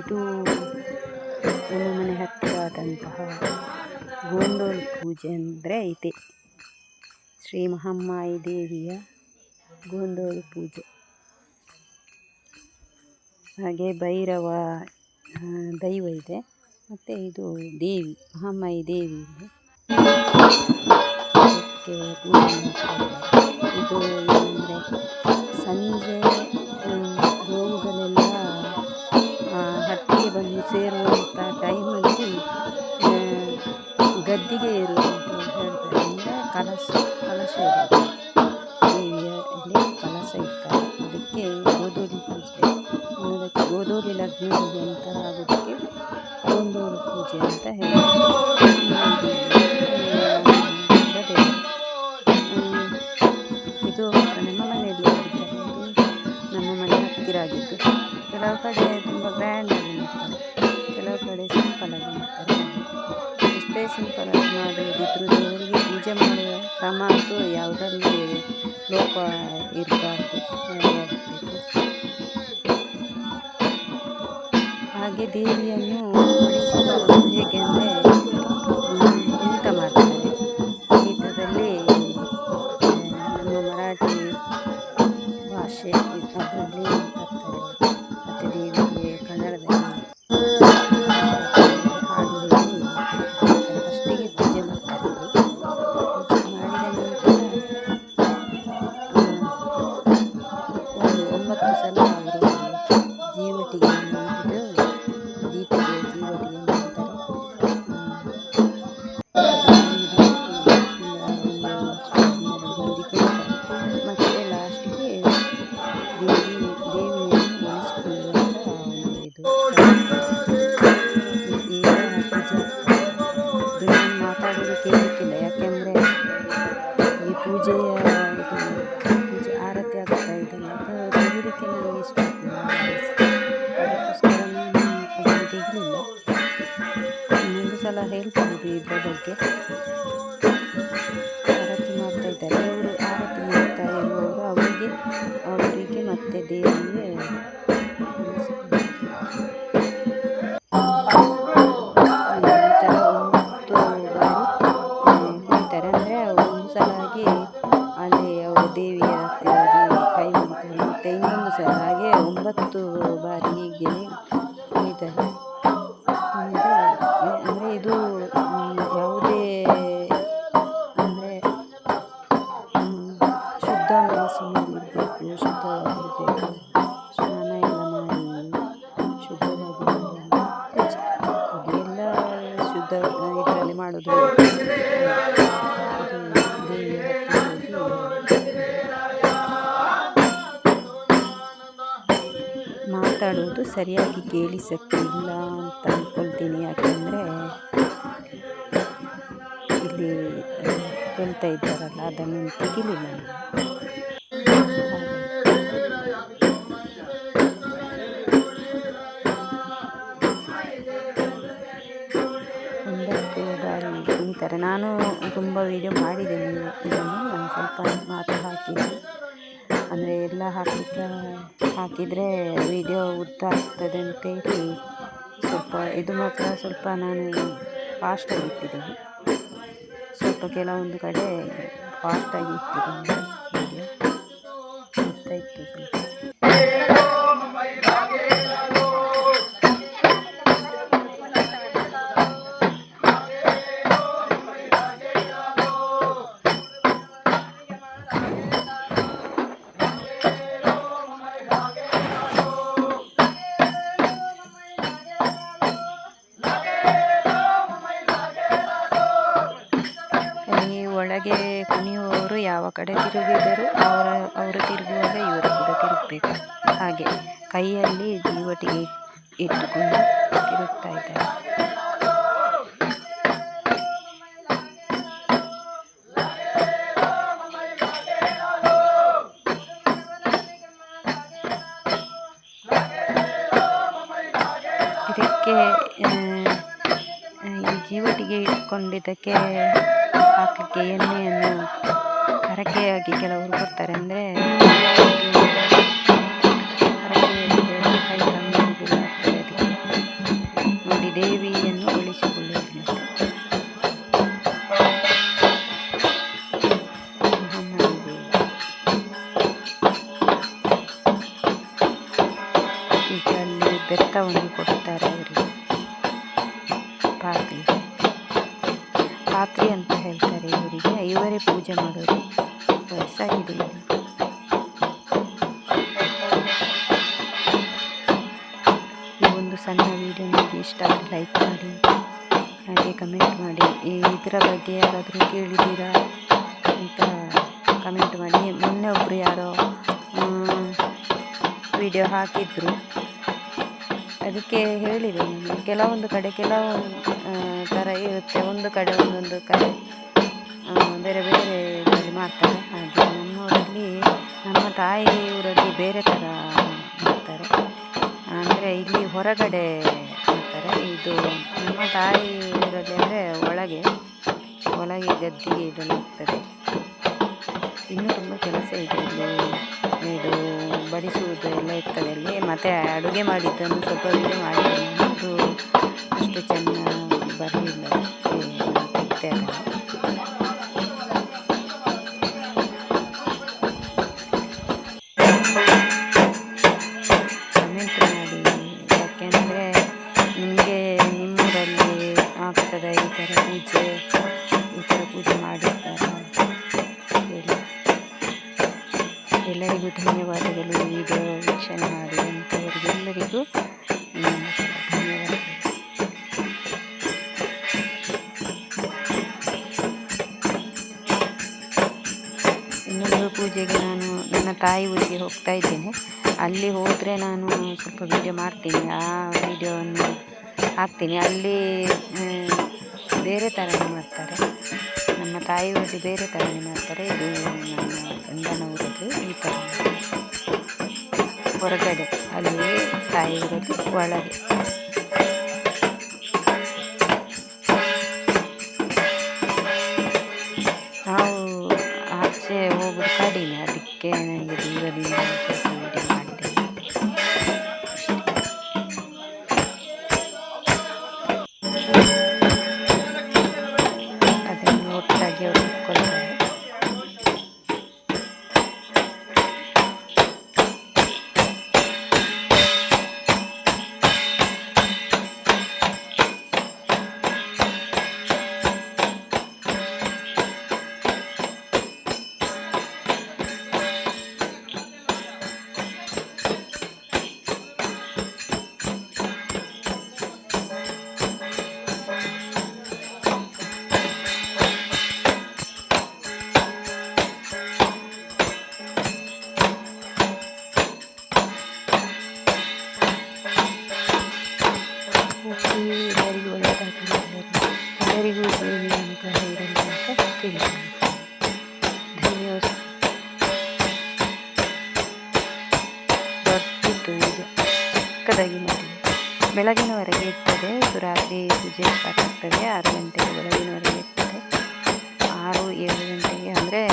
ಇದು ನಮ್ಮ ಮನೆ ಹತ್ತಿರ ಆದಂತಹ ಗೋಂದೋಲ್ ಪೂಜೆ ಅಂದರೆ ಇದೆ. ಶ್ರೀ ಮಹಾಮಾಯಿ ದೇವಿಯ ಗೋಂದೋಲ್ ಪೂಜೆ. ಹಾಗೆ ಭೈರವ ದೈವ ಇದೆ, ಮತ್ತು ಇದು ದೇವಿ ಮಹಾಮಾಯಿ ದೇವಿ ಇದೆ. ಅದಕ್ಕೆ ಪೂಜೆ ಮಾಡ್ತಾ ಇದ್ದಾರೆ. ಇದು ಏನಂದರೆ ಸಂಜೆ ಗೋವುಗಳೆಲ್ಲ ಹಟ್ಟಿಗೆ ಬಂದು ಸೇರುವಂಥ ಟೈಮಲ್ಲಿ ಗದ್ದಿಗೆ ಏರುವುದು ಅಂತ ಹೇಳ್ತಾರೆ. ಅಂದರೆ ಕಲಶ ಇರೋದು, ದೇವಿಯಲ್ಲಿ ಕಲಶ ಇರ್ತಾರೆ. ಅದಕ್ಕೆ ಗೋಧೂಳಿ ಪೂಜೆ ಅನ್ನೋದಕ್ಕೆ ಗೋಧೂಳಿ ಲಗ್ನದಲ್ಲಿ ಅಂತ ಆಗೋದಕ್ಕೆ ಗೋಂದೋಳು ಪೂಜೆ ಅಂತ ಹೇಳ್ತಾರೆ. ಇದು ಮಾತ್ರ ನಮ್ಮ ಮನೆಯಲ್ಲಿ ಆಗಿದ್ದಾರೆ. ಇದು ನಮ್ಮ ಮನೆ ಹತ್ತಿರ ಆಗಿದ್ದು. ಕೆಲವು ಕಡೆ ತುಂಬ ಗ್ರ್ಯಾಂಡಾಗಿ ಮಾಡ್ತಾರೆ, ಕೆಲವು ಕಡೆ ಸಿಂಪಲಾಗಿ ಮಾಡ್ತಾರೆ. ಎಷ್ಟೇ ಸಿಂಪಲಾಗಿ ಮಾಡೋದಿದ್ರು ದೇವರಿಗೆ ಪೂಜೆ ಮಾಡುವ ಕ್ರಮ ಅಂತೂ ಯಾವುದರಲ್ಲಿ ಲೋಪ ಇರಬಾರ್ದು, ಹಾಗೆ ದೇವಿಯನ್ನು ಉಳಿಸಿಕೊಳ್ಳುವುದು ಹೇಗೆ ಅಂದರೆ ಕುಣಿತ ಮಾಡ್ತಾರೆ. ಕುಣಿತದಲ್ಲಿ ನಮ್ಮ ಮರಾಠಿ ಭಾಷೆ ಅದರಲ್ಲಿ ಮಾತಾಡ್ತಾರೆ. ಮತ್ತು ದೇವಿಗೆ ಕನ್ನಡದಲ್ಲಿ ಹಾಡು ಹೇಳಿ ಫಸ್ಟಿಗೆ ಪೂಜೆ ಮಾಡ್ತಾರೆ. ಪೂಜೆ ಮಾಡಿದ ನಂತರ ಒಂದು 9 ಸಲ ಅವರು ಜೀವಟಿಗೆಯನ್ನು ಹಿಡಿದು ದೀಪಿಗೆ ಜೀವಟಿಗೆಯನ್ನು ಅಂತಾರೆ. ಮಂದಿ ಕುಣಿತಾರೆ. ಮತ್ತು ಲಾಸ್ಟಿಗೆ ದೇವಿಯನ್ನು ಉಳಿಸಿಕೊಳ್ಳುವಂಥ ಒಂದು ಇದು. ಈಗ ಪೂಜೆ ನಾನು ಮಾತಾಡೋದು ಕೇಳಲಿಕ್ಕಿಲ್ಲ, ಯಾಕೆಂದರೆ ಈ ಪೂಜೆಯ ಪೂಜೆ ಆರತಿ ಆಗ್ತಾ ಇದೆಯಲ್ಲ, ಅದು ತೆಗೀಲಿಕ್ಕೆ ನನಗೆ ಇಷ್ಟ ಆಗ್ತದೆ. ಅದಕ್ಕೋಸ್ಕರ ನಾನು ಅದನ್ನು ತೆಗಲಿಲ್ಲ. ಇನ್ನೊಂದು ಸಲ ಹೇಳ್ಬೋದು ಇದರ ಬಗ್ಗೆ. ಆರತಿ ಮಾಡ್ತಾ ಇದ್ದಾರೆ ಇವರು. ಆರತಿ ಮಾಡ್ತಾ ಇರುವವರು ಅವರಿಗೆ ಮತ್ತು ದೇವಿಗೆ ಈ ಥರ 9 ಬಾರಿ ಕುಣಿತಾರೆ. ಅಂದರೆ ಒಂದು ಸಲ ಆಗಿ ಅಲ್ಲಿ ಅವರು ದೇವಿಯ ಹತ್ತಿರ ಕೈ ಮುಗಿತಾರೆ, ಮತ್ತು ಇನ್ನೊಂದು ಸಲ ಹಾಗೆ 9 ಬಾರಿ ಹೀಗೆ ಕುಣಿತಾರೆ. ಅಂದರೆ ಇದು ಯಾವುದೇ ಅಂದರೆ ಶುದ್ಧ ಮನಸ್ಸಿನಲ್ಲಿರಬೇಕು, ಶುದ್ಧವಾಗಿರಬೇಕು, ಸ್ನಾನ ಎಲ್ಲ ಮಾಡಿ ಶುದ್ಧವಾಗಿ ಪೂಜೆ ಅದೆಲ್ಲ ಶುದ್ಧ ಇದರಲ್ಲಿ ಮಾಡೋದು. ದೇವಿಯ ಹತ್ತಿರ ಮಾತಾಡುವುದು ಸರಿಯಾಗಿ ಕೇಳಿಸಕ್ಕಿಲ್ಲ ಅಂತ ಅಂದ್ಕೊಳ್ತೀನಿ, ಯಾಕೆಂದರೆ ಇಲ್ಲಿ ಹೇಳ್ತಾ ಇದ್ದಾರಲ್ಲ ಅದನ್ನು ತೆಗಿಲಿಲ್ಲ ನಾನು. 9 ಬಾರಿ ಕುಣಿತಾರೆ. ನಾನು ತುಂಬ ವೀಡಿಯೋ ಮಾಡಿದ್ದೇನೆ ಇದನ್ನು. ನಾನು ಸ್ವಲ್ಪ ಮಾತು ಹಾಕಿದ್ದೆ, ಅಂದರೆ ಎಲ್ಲ ಹಾಕಿದರೆ ವಿಡಿಯೋ ಉದ್ದ ಆಗ್ತದೆ ಅಂತೇಳಿ ಸ್ವಲ್ಪ ಇದು ಮಾತ್ರ ಸ್ವಲ್ಪ ನಾನು ಫಾಸ್ಟಾಗಿ ಇಟ್ಟಿದ್ದೀನಿ. ಸ್ವಲ್ಪ ಕೆಲವೊಂದು ಕಡೆ ಫಾಸ್ಟಾಗಿ ಇಟ್ಟಿದ್ದೀನಿ ವಿಡಿಯೋ. ಗೊತ್ತಾಯಿತು ಸ್ವಲ್ಪ. ಒಳಗೆ ಕುಣಿಯುವವರು ಯಾವ ಕಡೆ ತಿರುಗಿದರೂ ಅವರು ತಿರುಗುವಾಗ ಇವರು ಕೂಡ ತಿರುಗಬೇಕು. ಹಾಗೆ ಕೈಯಲ್ಲಿ ಜೀವಟಿಗೆ ಇಟ್ಟುಕೊಂಡು ತಿರುಗ್ತಾ ಇದ್ದಾರೆ. ಇದಕ್ಕೆ ಈ ಜೀವಟಿಗೆ ಇಟ್ಕೊಂಡಿದ್ದಕ್ಕೆ ಹಾಕಲಿಕ್ಕೆ ಎಣ್ಣೆಯನ್ನು ಹರಕೆಯಾಗಿ ಕೆಲವರು ಕೊಡ್ತಾರೆ. ಅಂದರೆ ಹರಕೆಯಾಗಿ ಕೈ ಕಮ್ಮಿ ಆಗ್ತದೆ ಅದಕ್ಕೆ. ಬೆತ್ತವನ್ನು ಕೊಡುತ್ತಾರೆ ಅವರಿಗೆ. ಪಾತ್ರಿ ಅಂತ ಹೇಳ್ತಾರೆ ಇವರಿಗೆ. ಇವರೇ ಪೂಜೆ ಮಾಡೋದು. ವಯಸ್ಸಾಗಿದೆ ಈಗ. ಈ ಒಂದು ಸಣ್ಣ ವಿಡಿಯೋ ನಿಮಗೆ ಇಷ್ಟ ಆದರೆ ಲೈಕ್ ಮಾಡಿ, ಹಾಗೆ ಕಮೆಂಟ್ ಮಾಡಿ. ಇದರ ಬಗ್ಗೆ ಯಾರಾದರೂ ಕೇಳಿದ್ದೀರಾ ಅಂತ ಕಮೆಂಟ್ ಮಾಡಿ. ಮೊನ್ನೆ ಒಬ್ಬರು ಯಾರೋ ವಿಡಿಯೋ ಹಾಕಿದ್ರು, ಅದಕ್ಕೆ ಹೇಳಿದೆ ನಾನು. ಕೆಲವೊಂದು ಕಡೆ ಕೆಲವೊಂದು ಥರ ಇರುತ್ತೆ, ಒಂದು ಕಡೆ ಒಂದೊಂದು ಕಡೆ ಬೇರೆ ಬೇರೆ ಇದರಲ್ಲಿ ಮಾಡ್ತಾರೆ. ಹಾಗೆ ನಮ್ಮೂರಲ್ಲಿ, ನಮ್ಮ ತಾಯಿ ಊರಲ್ಲಿ ಬೇರೆ ಥರ ಮಾಡ್ತಾರೆ. ಅಂದರೆ ಇಲ್ಲಿ ಹೊರಗಡೆ ಮಾಡ್ತಾರೆ. ಇದು ನಮ್ಮ ತಾಯಿ ಊರಲ್ಲಿ ಅಂದರೆ ಒಳಗೆ ಗದ್ದಿಗೆ ಇಡಲಾಗ್ತದೆ. ಇನ್ನೂ ತುಂಬ ಕೆಲಸ ಇದೆ ಇಲ್ಲಿ. ಇದು ಬಡಿಸುವುದು ಎಲ್ಲ ಇರ್ತದೆ ಅಲ್ಲಿ. ಮತ್ತು ಅಡುಗೆ ಮಾಡಿದ್ದನ್ನು ಸ್ವಲ್ಪ ವಿಡಿಯೋ ಮಾಡಿದ್ದೇನೆ. ಅದು ಅಷ್ಟು ಚೆನ್ನಾಗಿ ಬರಲಿಲ್ಲ, ತೆಗ್ದೆ ಅದನ್ನು. ಕಮೆಂಟ್ ಮಾಡಿ, ಯಾಕೆಂದರೆ ನಿಮಗೆ ನಿಮ್ಮೂರಲ್ಲಿ ಆಗ್ತದೆ ಈ ಥರ ಪೂಜೆ ಮಾಡಿರ್ತಾರೆ ಹೇಳಿ. ಎಲ್ಲರಿಗೂ ಧನ್ಯವಾದಗಳು. ವಿಡಿಯೋ ವೀಕ್ಷಣೆ ಮಾಡಿದಂಥವರಿಗೆಲ್ಲರಿಗೂ ಧನ್ಯವಾದಗಳು. ಇನ್ನೊಂದು ಪೂಜೆಗೆ ನಾನು ನನ್ನ ತಾಯಿ ಊರಿಗೆ ಹೋಗ್ತಾ ಇದ್ದೇನೆ. ಅಲ್ಲಿ ಹೋದರೆ ನಾನು ಸ್ವಲ್ಪ ವಿಡಿಯೋ ಮಾಡ್ತೀನಿ, ಆ ವಿಡಿಯೋವನ್ನು ಹಾಕ್ತೀನಿ. ಅಲ್ಲಿ ಬೇರೆ ಥರನೇ ಮಾಡ್ತಾರೆ. ನಮ್ಮ ತಾಯಿ ಊರಲ್ಲಿ ಬೇರೆ ಥರನೇ ಮಾಡ್ತಾರೆ. ಇದು ನಮ್ಮ ಗಂಡನ ಊರಲ್ಲಿ ಈ ಥರ ಹೊರಗಡೆ, ಅಲ್ಲಿ ತಾಯಿ ಊರಲ್ಲಿ ಒಳಗೆ. ನಾವು ಆಚೆ ಹೋಗೋದು ಕಡಿಮೆ, ಅದಕ್ಕೆ ನನಗೆ ದೂರದಿಂದ ಸ್ವಲ್ಪ ವಿಡಿಯೋ ಮಾಡಿದ್ದೇನೆ. ಅದನ್ನು ಒಟ್ಟಾಗಿ ಅವರು ಇಟ್ಕೊಳ್ತಾರೆ. ಎಲ್ಲರಿಗೂ ಒಳ್ಳೆಯದಾಗಲಿ, ಎಲ್ಲರಿಗೂ ದೇವಿ ಅನುಗ್ರಹ ಇರಲಿ ಅಂತ ಕೇಳ್ತೀನಿ. ಧನ್ಯವಾದ. ದೊಡ್ಡದು ಇದು, ಚಿಕ್ಕದಾಗಿ ಮಾಡಿ. ಬೆಳಗಿನವರೆಗೆ ಇರ್ತದೆ. ರಾತ್ರಿ ಪೂಜೆ ಸ್ಟಾರ್ಟ್ ಆಗ್ತದೆ 6 ಗಂಟೆಗೆ. ಬೆಳಗಿನವರೆಗೆ ಇರ್ತದೆ. 6-7 ಗಂಟೆಗೆ ಅಂದರೆ